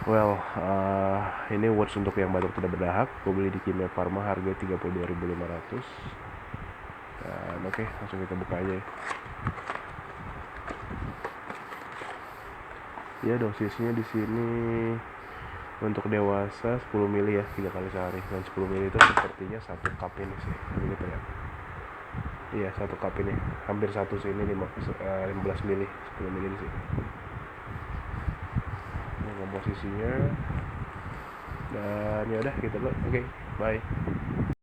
Well, ini words untuk yang batuk tidak berdahak. Gue beli di Kimia Farma, harga 32.500. Dan oke, langsung kita buka aja ya. Ya, dosisnya di sini untuk dewasa 10 ml ya, 3 kali sehari. Dan 10 ml itu sepertinya 1 cup ini sih. Ini terlihat. Iya, 1 cup ini. Hampir satu sih ini 15 ml, 10 ml di sini. Ini komposisinya. Dan ya udah gitu loh. Oke, bye.